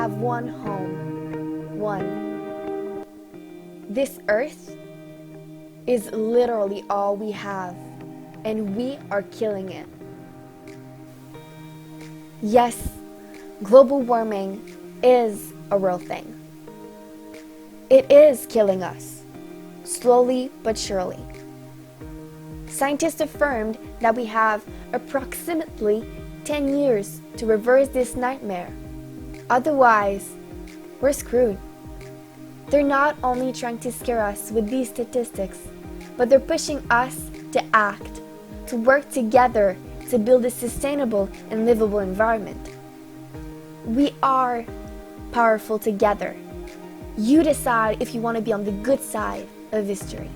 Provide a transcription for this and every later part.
have one home. One. This earth is literally all we have, and we are killing it. Yes, global warming is a real thing. It is killing us, slowly but surely. Scientists affirmed that we have approximately 10 years to reverse this nightmare. Otherwise, we're screwed. They're not only trying to scare us with these statistics, but they're pushing us to act, to work together to build a sustainable and livable environment. We are powerful together. You decide if you want to be on the good side of history.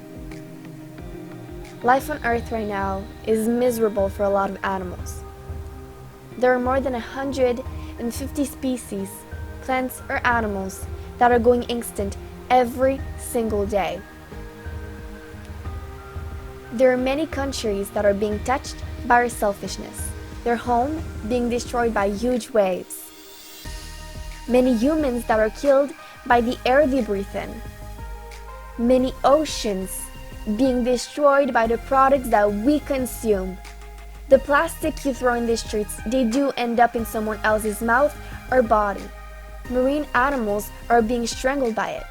Life on Earth right now is miserable for a lot of animals. There are more than 150 species, plants or animals, that are going extinct every single day. There are many countries that are being touched by our selfishness, their home being destroyed by huge waves. Many humans that are killed by the air they breathe in. Many oceans being destroyed by the products that we consume. The plastic you throw in the streets, they do end up in someone else's mouth or body. Marine animals are being strangled by it.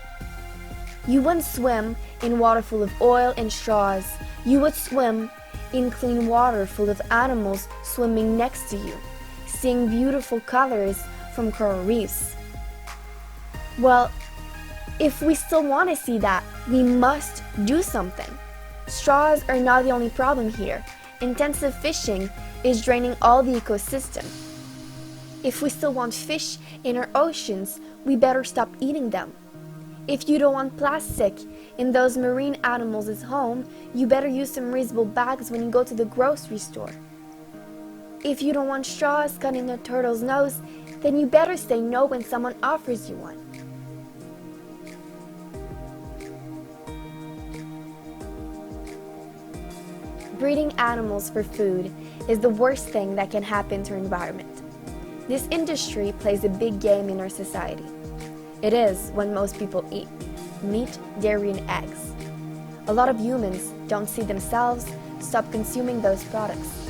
You wouldn't swim in water full of oil and straws. You would swim in clean water full of animals swimming next to you, seeing beautiful colors from coral reefs. Well, if we still want to see that, we must do something. Straws are not the only problem here. Intensive fishing is draining all the ecosystem. If we still want fish in our oceans, we better stop eating them. If you don't want plastic in those marine animals' home, you better use some reusable bags when you go to the grocery store. If you don't want straws cut in a turtle's nose, then you better say no when someone offers you one. Breeding animals for food is the worst thing that can happen to our environment. This industry plays a big game in our society. It is what most people eat: meat, dairy, and eggs. A lot of humans don't see themselves stop consuming those products.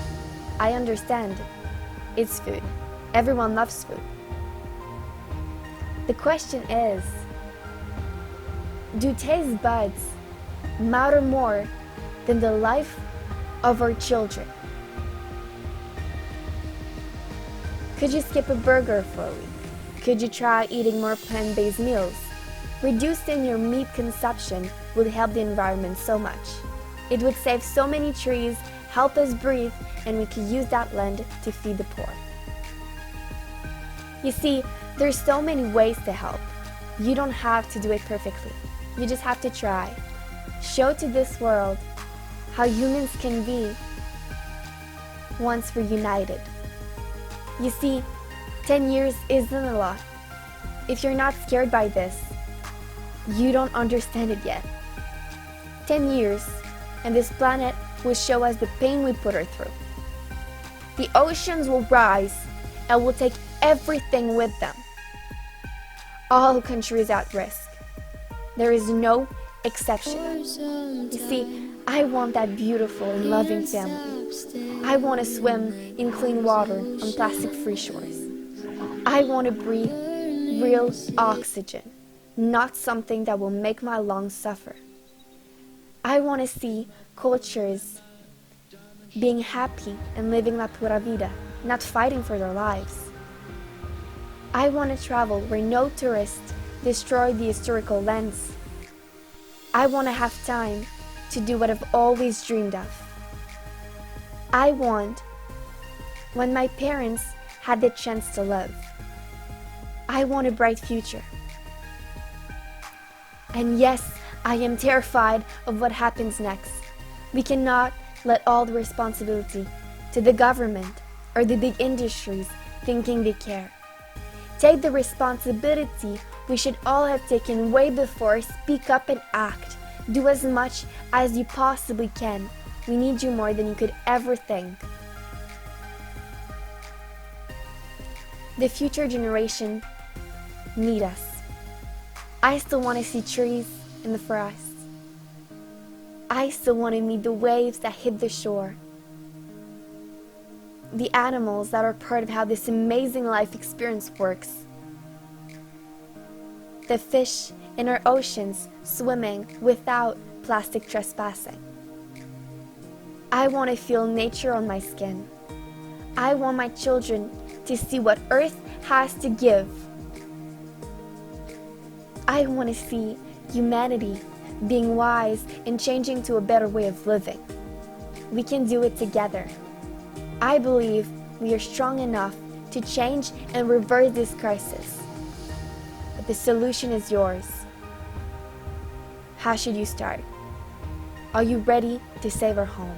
I understand. It's food. Everyone loves food. The question is, do taste buds matter more than the life of our children? Could you skip a burger for a week? Could you try eating more plant-based meals? Reducing your meat consumption would help the environment so much. It would save so many trees, help us breathe, and we could use that land to feed the poor. You see, there's so many ways to help. You don't have to do it perfectly. You just have to try. Show to this world how humans can be once we're united. You see, 10 years isn't a lot. If you're not scared by this, you don't understand it yet. 10 years, and this planet will show us the pain we put her through. The oceans will rise and will take everything with them. All countries at risk. There is no exception. You see, I want that beautiful and loving family. I want to swim in clean water on plastic-free shores. I want to breathe real oxygen, not something that will make my lungs suffer. I want to see cultures being happy and living la pura vida, not fighting for their lives. I want to travel where no tourists destroy the historical lands. I want to have time to do what I've always dreamed of. I want when my parents had the chance to live. I want a bright future. And yes, I am terrified of what happens next. We cannot let all the responsibility to the government or the big industries thinking they care. Take the responsibility we should all have taken way before. Speak up and act. Do as much as you possibly can. We need you more than you could ever think. The future generation need us. I still want to see trees in the forest. I still want to meet the waves that hit the shore. The animals that are part of how this amazing life experience works. The fish in our oceans swimming without plastic trespassing. I want to feel nature on my skin. I want my children to see what Earth has to give. I want to see humanity being wise and changing to a better way of living. We can do it together. I believe we are strong enough to change and reverse this crisis. But the solution is yours. How should you start? Are you ready to save our home?